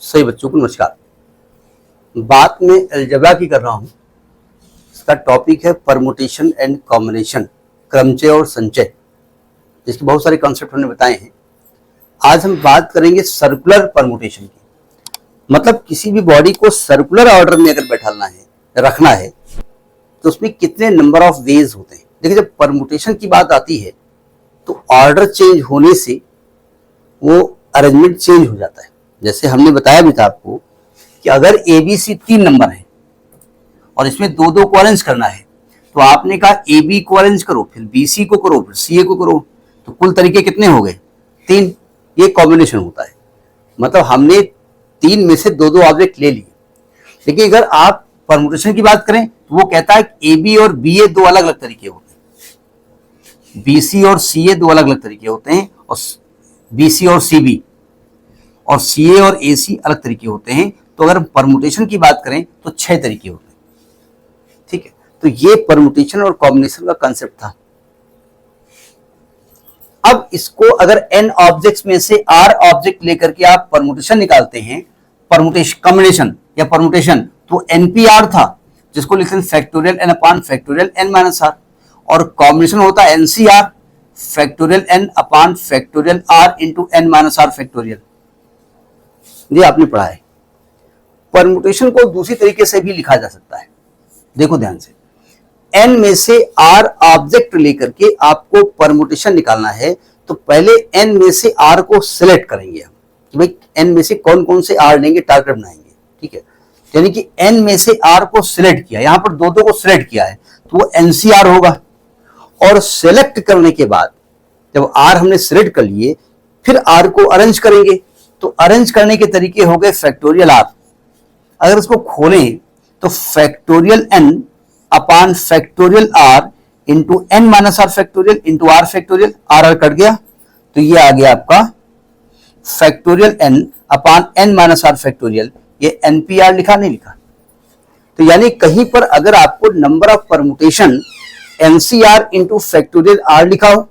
सही बच्चों को नमस्कार। बात में अलजेब्रा की कर रहा हूं। इसका टॉपिक है परमुटेशन एंड कॉम्बिनेशन, क्रमचय और संचय। इसके बहुत सारे कॉन्सेप्ट हमने बताए हैं। आज हम बात करेंगे सर्कुलर परमुटेशन की। मतलब किसी भी बॉडी को सर्कुलर ऑर्डर में अगर बैठाना है, रखना है, तो उसमें कितने नंबर ऑफ वेज होते हैं। देखिए, जब परमुटेशन की बात आती है तो ऑर्डर चेंज होने से वो अरेंजमेंट चेंज हो जाता है। जैसे हमने बताया भी था आपको कि अगर ABC 3 नंबर है और इसमें दो दो को अरेंज करना है, तो आपने कहा AB को अरेंज करो, फिर BC को करो, फिर CA को करो, तो कुल तरीके कितने हो गए? 3। ये कॉम्बिनेशन होता है। मतलब हमने 3 में से दो दो ऑब्जेक्ट ले लिए। लेकिन अगर आप परमुटेशन की बात करें तो वो कहता है AB और BA दो अलग अलग तरीके होते हैं, BC और CA दो अलग अलग तरीके होते हैं, और BC और CB और CA और AC अलग तरीके होते हैं। तो अगर हम परमुटेशन की बात करें तो 6 तरीके होते हैं। ठीक है, तो ये परमुटेशन और कॉम्बिनेशन का कंसेप्ट था। अब इसको अगर n ऑब्जेक्ट्स में से r ऑब्जेक्ट लेकर के आप परमुटेशन निकालते हैं, परमुटेशन कॉम्बिनेशन या परमुटेशन, तो NPR था, जिसको लिखते हैं factorial n upon factorial n minus r, और कॉम्बिनेशन होता है NCR, factorial n upon factorial r into n minus r factorial. ये आपने पढ़ा है। परमुटेशन को दूसरी तरीके से भी लिखा जा सकता है। देखो ध्यान से, n में से r ऑब्जेक्ट लेकर के आपको परमुटेशन निकालना है, तो पहले n में से r को सिलेक्ट करेंगे हम कि भाई n में से कौन कौन से r लेंगे, टारगेट बनाएंगे। ठीक है, यानी कि n में से r को सिलेक्ट किया, यहां पर दो दो को सिलेक्ट किया है, तो वो NCR होगा। और सिलेक्ट करने के बाद जब r हमने सिलेक्ट कर लिए, फिर r को अरेंज करेंगे, तो अरेंज करने के तरीके हो गए फैक्टोरियल r। अगर इसको खोलें तो factorial n upon factorial r into n minus r factorial into r factorial, r cut गया, तो ये आ गया आपका factorial n upon n minus r factorial. ये NPR लिखा, नहीं लिखा? तो यानी कहीं पर अगर आपको number of permutation NCR into factorial r लिखा हो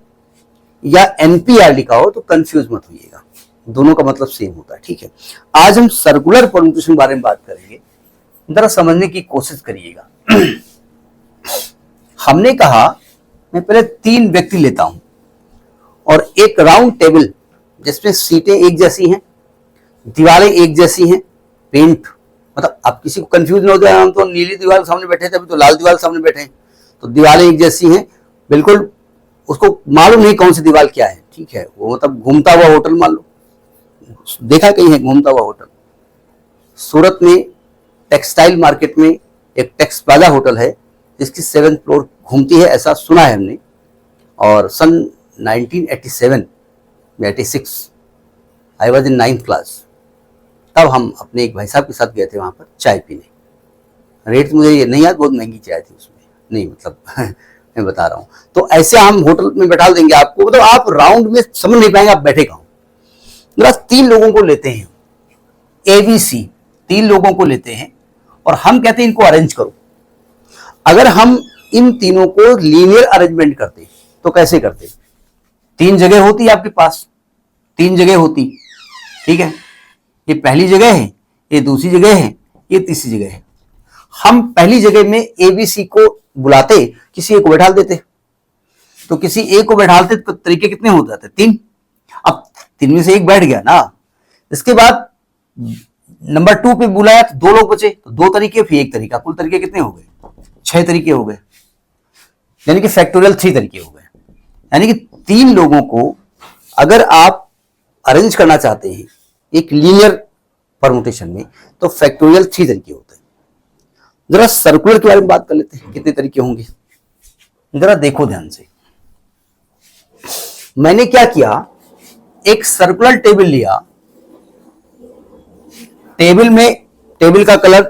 या NPR लिखा हो तो कंफ्यूज मत होइएगा, दोनों का मतलब सेम होता है। ठीक है, आज हम सर्कुलर परमुटेशन के बारे में बात करेंगे। जरा समझने की कोशिश करिएगा। हमने कहा मैं पहले 3 व्यक्ति लेता हूं और एक राउंड टेबल जिसमें सीटें एक जैसी हैं, दीवारें एक जैसी हैं, पेंट, मतलब आप किसी को कंफ्यूज ना हो जाए, हम तो नीली दीवार सामने बैठे थे, अभी तो लाल दीवार सामने बैठे हैं, तो दीवारें एक जैसी हैं, बिल्कुल उसको मालूम नहीं कौन सी दीवार क्या है। ठीक है, वो मतलब घूमता हुआ होटल मान लो, देखा कहीं है घूमता हुआ होटल? सूरत में टेक्सटाइल मार्केट में एक टेक्स प्लाजा होटल है जिसकी 7th फ्लोर घूमती है, ऐसा सुना है हमने। और सन 1987 में 86 I was in 9th class, तब हम अपने एक भाई साहब के साथ गए थे वहां पर चाय पीने। रेट मुझे ये नहीं याद, बहुत महंगी चाय थी उसमें, नहीं मतलब मैं बता रहा हूँ। तो ऐसे हम होटल में बैठा देंगे आपको, मतलब आप राउंड में समझ नहीं पाएंगे आप बैठे कहाँ। 3 लोगों को लेते हैं, ABC 3 लोगों को लेते हैं और हम कहते हैं इनको अरेंज करो। अगर हम इन तीनों को लीनियर अरेंजमेंट करते तो कैसे करते? 3 जगह होती है आपके पास, 3 जगह होती। ठीक है, ये पहली जगह है, ये दूसरी जगह है, ये तीसरी जगह है। हम पहली जगह में ABC को बुलाते, किसी एक को बैठा देते, तो किसी एक को बैठाते तो तरीके कितने हो जाते? 3। अब 3 में से एक बैठ गया ना, इसके बाद नंबर 2 पे बुलाया तो 2 लोग बचे, तो 2 तरीके फिर 1 तरीका, कुल तरीके कितने हो गए? 6 तरीके हो गए, यानी कि फैक्टोरियल 3 तरीके हो गए। यानी कि 3 लोगों को अगर आप अरेंज करना चाहते हैं एक लीनियर परमुटेशन में, तो फैक्टोरियल 3 तरीके होते हैं। जरा सर्कुलर के बारे में बात कर लेते हैं, कितने तरीके होंगे। जरा देखो ध्यान से, मैंने क्या किया, एक सर्कुलर टेबल लिया। टेबल में, टेबल का कलर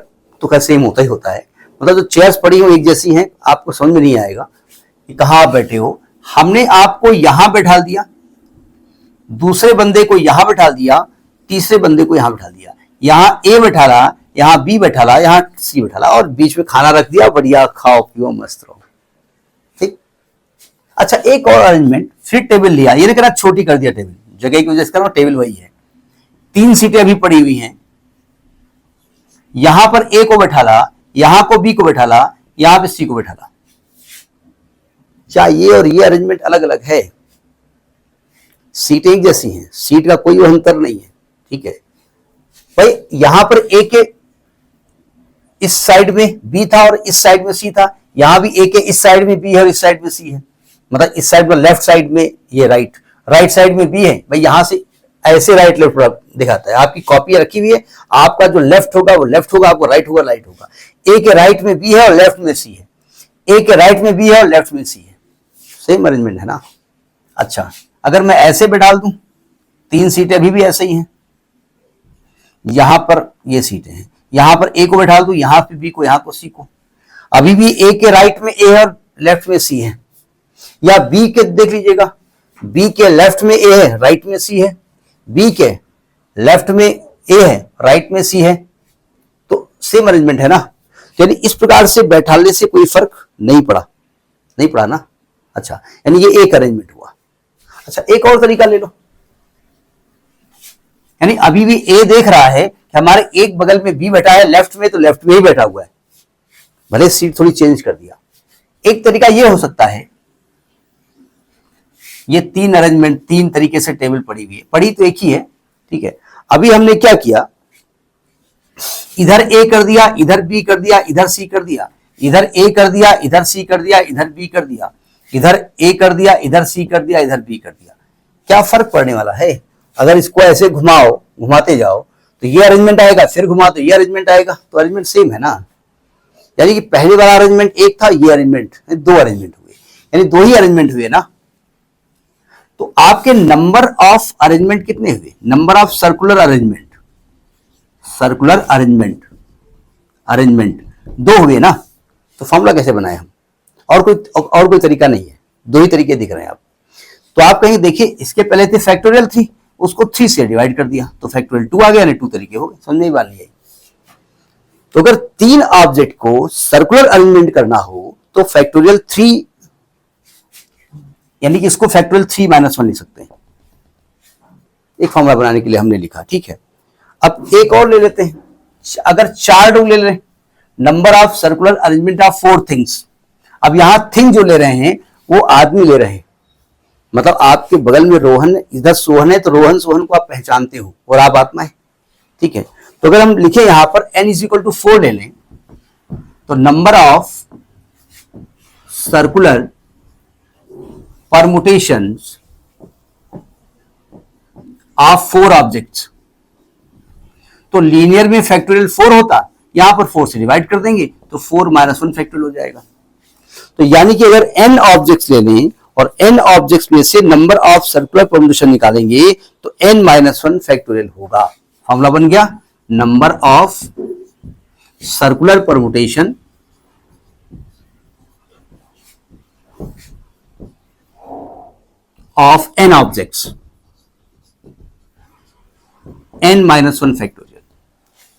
तो खैर सेम होता ही होता है, मतलब जो चेयर्स पड़ी हो एक जैसी हैं, आपको समझ में नहीं आएगा कि कहां आप बैठे हो। हमने आपको यहां बैठा दिया, दूसरे बंदे को यहां बैठा दिया, तीसरे बंदे को यहां बैठा दिया, यहां A बैठा रहा, यहां B बैठा रहा, यहां C बैठा रहा, और बीच में खाना रख दिया, बढ़िया खाओ पियो मस्त रहो। ठीक, अच्छा एक और अरेंजमेंट, फिर टेबल लिया, ये नहीं करा छोटी कर दिया टेबल, जगह की वजह से टेबल वही है। 3 सीटें अभी पड़ी हुई हैं, यहां पर ए को बैठाला, यहां को बी को बैठाला, यहां पे सी को बैठाला। क्या ये और ये अरेंजमेंट अलग अलग है? सीट एक जैसी हैं, सीट का कोई अंतर नहीं है, ठीक है भाई। यहां पर ए के इस साइड में बी था और इस साइड में सी था, यहां भी ए के इस साइड में बी है और इस साइड में सी है, मतलब इस साइड में लेफ्ट साइड में ये राइट, राइट साइड में बी है भाई। यहां से ऐसे राइट लेफ्ट दिखाता है, आपकी कॉपी रखी हुई है, आपका जो लेफ्ट होगा वो लेफ्ट होगा, आपको राइट होगा राइट होगा। ए के राइट में बी है और लेफ्ट में सी है, ए के राइट में बी है और लेफ्ट में सी है, सेम अरेंजमेंट है ना। अच्छा, अगर मैं ऐसे पे डाल दूं, 3 सीटें अभी भी ऐसे ही हैं, यहां पर ये सीटें हैं, यहां पर ए को बैठा दूं, यहां पे बी को, यहां को सी को, अभी भी ए के राइट में ए है और लेफ्ट में सी है। या बी के देख लीजिएगा, बी के लेफ्ट में ए है, राइट में सी है, बी के लेफ्ट में ए है, राइट में सी है, तो सेम अरेंजमेंट है ना। यानी इस प्रकार से बैठाने से कोई फर्क नहीं पड़ा ना। अच्छा, यानी ये एक अरेंजमेंट हुआ। अच्छा, एक और तरीका ले लो, यानी अभी भी ए देख रहा है कि हमारे एक बगल में बी बैठा है लेफ्ट में, तो लेफ्ट में ही बैठा हुआ है, भले सीट थोड़ी चेंज कर दिया। एक तरीका ये हो सकता है, ये 3 अरेंजमेंट 3 तरीके से टेबल पड़ी हुई है, पड़ी तो एक ही है, ठीक है। अभी हमने क्या किया, इधर ए कर दिया, इधर बी कर दिया, इधर सी कर दिया, इधर ए कर दिया, इधर सी कर दिया, इधर बी कर दिया, इधर ए कर दिया, इधर सी कर दिया, इधर बी कर दिया। क्या फर्क पड़ने वाला है? अगर इसको ऐसे घुमाते जाओ तो ये अरेंजमेंट आएगा, फिर घुमाओ तो ये अरेंजमेंट आएगा, तो अरेंजमेंट सेम है ना। यानी कि पहले वाला अरेंजमेंट एक था, ये अरेंजमेंट 2 अरेंजमेंट हुए, यानी 2 ही अरेंजमेंट हुए ना। तो आपके नंबर ऑफ अरेंजमेंट कितने हुए? नंबर ऑफ सर्कुलर अरेंजमेंट 2 हुए ना। तो फॉर्मूला कैसे बनाए हम? और कोई तरीका नहीं है, 2 ही तरीके दिख रहे हैं आप। तो आप कहीं देखिए, इसके पहले थे फैक्टोरियल 3, उसको 3 से डिवाइड कर दिया तो फैक्टोरियल 2 आ गया, यानी 2 तरीके हो गए। समझ में बात नहीं आई? तो अगर 3 ऑब्जेक्ट को सर्कुलर अरेंजमेंट करना हो तो फैक्टोरियल 3, यानी कि इसको फैक्टोरियल 3 - 1 लिख सकते हैं, एक फॉर्मूला बनाने के लिए हमने लिखा, ठीक है। अब एक और ले लेते हैं, अगर 4 लोग ले लें, number of circular arrangement of 4 things. अब यहां थिंग जो ले रहे हैं वो आदमी ले रहे हैं, मतलब आपके बगल में रोहन, इधर सोहन है, तो रोहन सोहन को आप पहचानते हो और आप आत्मा है, ठीक है। तो अगर हम लिखे यहां पर n = 4 ले लें, तो number of circular permutations of 4 objects, तो लीनियर में फैक्टोरियल 4 होता, यहां पर 4 से डिवाइड कर देंगे तो 4 - 1 फैक्टोरियल हो जाएगा। तो यानी कि अगर n ऑब्जेक्ट्स ले लें और n ऑब्जेक्ट्स में से नंबर ऑफ सर्कुलर परमुटेशन निकालेंगे तो n - 1 फैक्टोरियल होगा। फॉर्मूला बन गया, number of circular permutation of n objects, n - 1 factorial.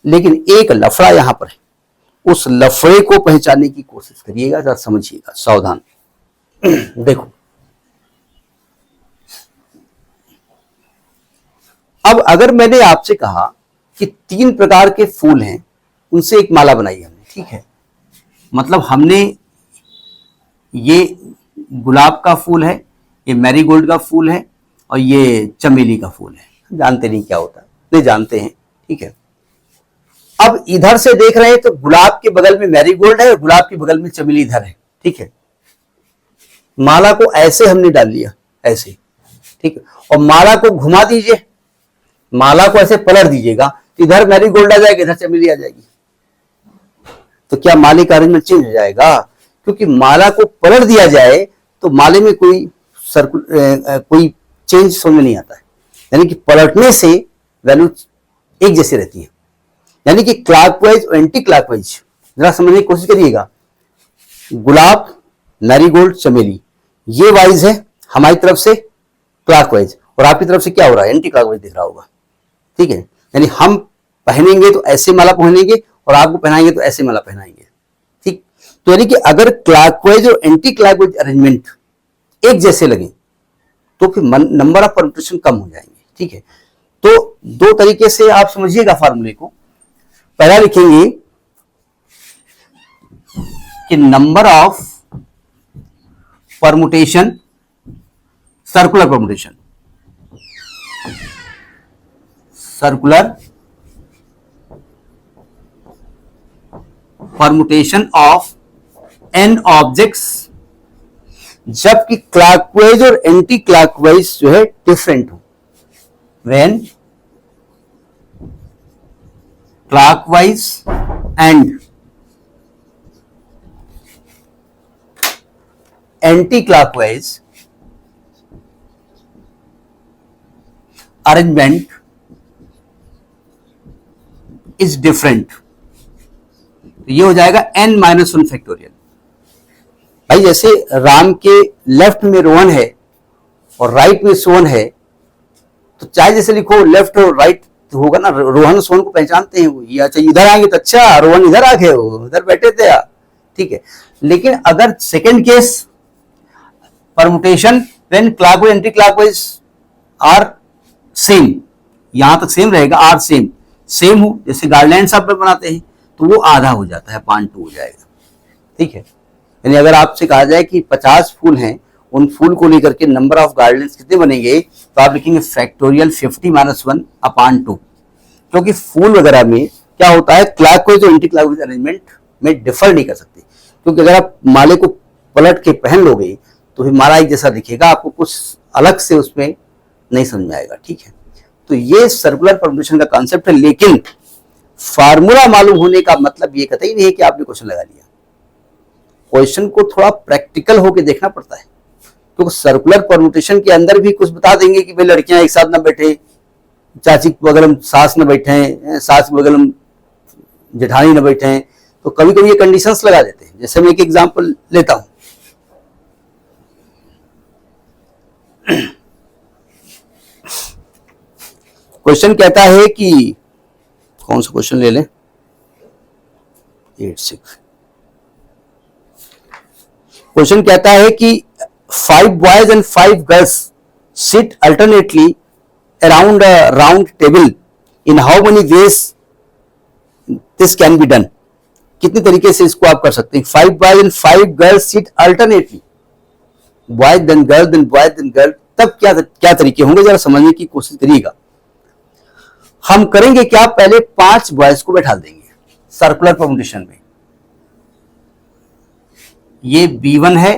लेकिन एक लफड़ा यहां पर है, उस लफड़े को पहचानने की कोशिश करिएगा, जरा समझिएगा, सावधान। देखो, अब अगर मैंने आपसे कहा कि 3 प्रकार के फूल हैं, उनसे एक माला बनाई हमने, ठीक है। मतलब हमने ये गुलाब का फूल है, ये मैरीगोल्ड का फूल है और ये चमेली का फूल है। जानते नहीं क्या होता, नहीं जानते हैं, ठीक है। अब इधर से देख रहे हैं तो गुलाब के बगल में मैरीगोल्ड है और गुलाब के बगल में चमेली इधर है, ठीक है। माला को ऐसे हमने डाल लिया, ऐसे, ठीक है। और माला को घुमा दीजिए, माला को ऐसे पलट दीजिएगा तो इधर मैरीगोल्ड आ जाएगी, इधर चमेली आ जाएगी। तो क्या माले का अरेंजमेंट चेंज हो जाएगा? क्योंकि माला को पलट दिया जाए तो माले में कोई चेंज समझ में नहीं आता है, यानी कि पलटने से वैल्यू एक जैसी रहती है। यानी कि क्लॉकवाइज और एंटी क्लॉकवाइज जरा समझने की कोशिश करिएगा। गुलाब, मैरीगोल्ड, चमेली, ये वाइज है हमारी तरफ से क्लॉकवाइज, और आपकी तरफ से क्या हो रहा है? एंटी क्लॉकवाइज दिख रहा होगा, ठीक है। यानी हम पहनेंगे तो ऐसे माला पहनेंगे और आपको पहनाएंगे तो ऐसे माला पहनाएंगे, ठीक। तो यानी कि अगर क्लॉकवाइज और एंटी क्लॉकवाइज अरेंजमेंट एक जैसे लगे तो फिर नंबर ऑफ परमुटेशन कम हो जाएंगे, ठीक है। तो 2 तरीके से आप समझिएगा फार्मूले को। पहला लिखेंगे कि number of permutation, circular permutation, circular permutation of n objects, जबकि क्लॉकवाइज और एंटी क्लॉकवाइज जो है डिफरेंट हो। When clockwise and anti clockwise arrangement is different. तो ये हो जाएगा n-1 फैक्टोरियल। भाई जैसे राम के लेफ्ट में रोहन है और राइट में सोहन है, तो चाहे जैसे लिखो लेफ्ट और राइट तो होगा ना, रोहन सोहन को पहचानते हैं वो, या अच्छा इधर आएंगे तो अच्छा रोहन इधर आ गए, वो इधर बैठे थे यार, ठीक है। लेकिन अगर second case permutation when clockwise anti clockwise are same, यहां तक सेम रहेगा, आर सेम, सेम हो, जैसे गार्लैंड आप बनाते हैं तो वो आधा हो जाता है, 0.2 हो जाएगा, ठीक है। यानी अगर आपसे कहा जाए कि 50 फूल हैं, उन फूल को लेकर के नंबर ऑफ गार्लैंड्स कितने बनेंगे, तो आप लिखेंगे फैक्टोरियल 50-1/2, क्योंकि फूल वगैरह में क्या होता है, क्लॉकवाइज और एंटी क्लॉकवाइज अरेंजमेंट में डिफर नहीं कर सकते, क्योंकि अगर आप माले को पलट के पहन लोगे तो फिर माला एक जैसा दिखेगा, आपको कुछ अलग से उसमें नहीं समझ में आएगा, ठीक है। तो ये सर्कुलर परमुटेशन का कॉन्सेप्ट है, लेकिन फार्मूला मालूम होने का मतलब ये कतई नहीं है कि आपने क्वेश्चन लगा लिया। क्वेश्चन को थोड़ा प्रैक्टिकल होके देखना पड़ता है, क्योंकि सर्कुलर परमुटेशन के अंदर भी कुछ बता देंगे कि भाई लड़कियां एक साथ ना बैठे, चाची के बगल में सास न बैठे, सास के बगल में जेठानी न बैठे, तो कभी कभी ये कंडीशंस लगा देते हैं। जैसे मैं एक एग्जांपल लेता हूं, क्वेश्चन कहता है कि कौन सा क्वेश्चन ले लें, 86। क्वेश्चन कहता है कि 5 boys and 5 girls sit alternately around a round table, in how many ways this can be done. कितने तरीके से इसको आप कर सकते हैं। 5 boys and 5 girls sit alternately, boys then girl then boys then girl, तब क्या तरीके होंगे, जरा समझने की कोशिश करिएगा। हम करेंगे क्या, पहले 5 बॉयज को बैठा देंगे सर्कुलर परमुटेशन में, ये B1 है,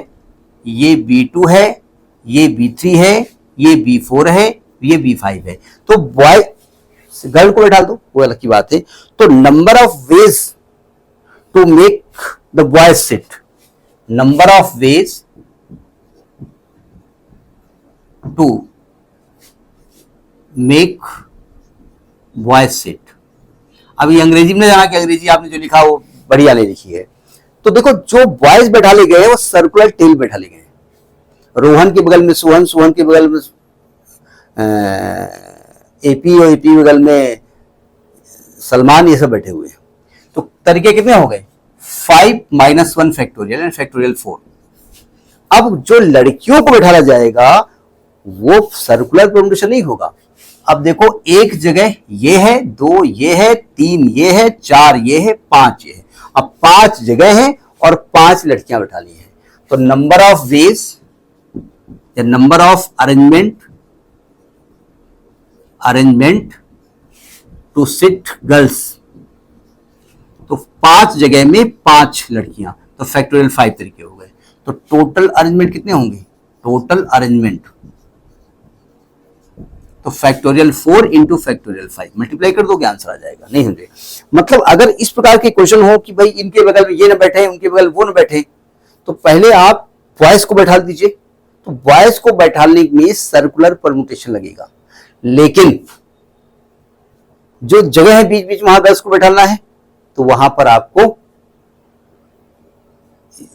ये B2 है, ये B3 है, ये B4 है, ये B5 है। तो बॉय गर्ल को बैठा दो, वो अलग की बात है। तो number of ways to make the boys sit, number of ways to make boys sit. अभी अंग्रेजी में जाना कि अंग्रेजी आपने जो लिखा वो बढ़िया नहीं लिखी है। तो देखो जो बॉयज बैठा ले गए वो सर्कुलर टेल बैठा ले गए, रोहन के बगल में सोहन, सोहन के बगल में एपी और एपी बगल में सलमान, ये सब बैठे हुए हैं। तो तरीके कितने हो गए, 5-1 फैक्टोरियल एंड फैक्टोरियल 4। अब जो लड़कियों को बैठाया जाएगा वो सर्कुलर परमुटेशन नहीं होगा। अब देखो एक जगह ये है, 2 ये है, 3 ये है, 4 ये है, 5 ये है। अब 5 जगह है और 5 लड़कियां बैठा ली हैं, तो नंबर ऑफ वेज या number of arrangement to sit girls, तो 5 जगह में 5 लड़कियां, तो फैक्टोरियल 5 तरीके हो गए। तो टोटल अरेंजमेंट कितने होंगे, टोटल अरेंजमेंट तो फैक्टोरियल 4 इंटू फैक्टोरियल 5 मल्टीप्लाई कर दोगे, आंसर आ जाएगा। नहीं समझे, मतलब अगर इस प्रकार के क्वेश्चन हो कि भाई इनके बगल में ये ना बैठे, उनके बगल वो ना बैठे, तो पहले आप बॉयज को बैठा दीजिए। तो बॉयज को बैठाने में सर्कुलर परमुटेशन लगेगा, लेकिन जो जगह है बीच बीच में, वहां गर्ल्स को बैठाना है, तो वहां पर आपको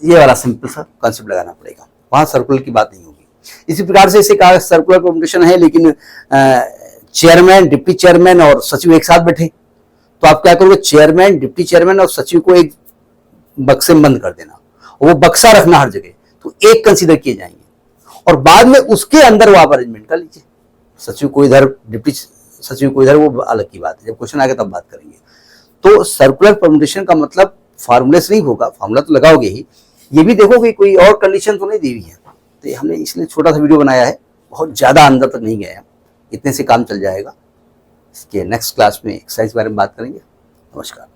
ये वाला सिंपल सा कॉन्सेप्ट लगाना पड़ेगा, वहां सर्कुलर की बात नहीं होगी। इसी प्रकार से इसे कहा सर्कुलर परमुटेशन है, लेकिन चेयरमैन, डिप्टी चेयरमैन और सचिव एक साथ बैठे, तो आप क्या करोगे, चेयरमैन, डिप्टी चेयरमैन और सचिव को एक बक्से में बंद कर देना, वो बक्सा रखना हर जगह, तो एक कंसीडर किए जाएंगे, और बाद में उसके अंदर वो आप अरेंजमेंट कर लीजिए। सचिव को इधर, डिप्टी सचिव को इधर, वो अलग की बात है, जब क्वेश्चन आएगा तब बात करेंगे। तो सर्कुलर परम्यूटेशन का मतलब फार्मूले से नहीं होगा, फार्मूला तो लगाओगे ही, ये भी देखोगे कोई और कंडीशन तो नहीं दी हुई है। तो हमने इसलिए छोटा सा वीडियो बनाया है, बहुत ज़्यादा अंदर तक नहीं गया, इतने से काम चल जाएगा। इसके नेक्स्ट क्लास में एक्सरसाइज के बारे में बात करेंगे। नमस्कार।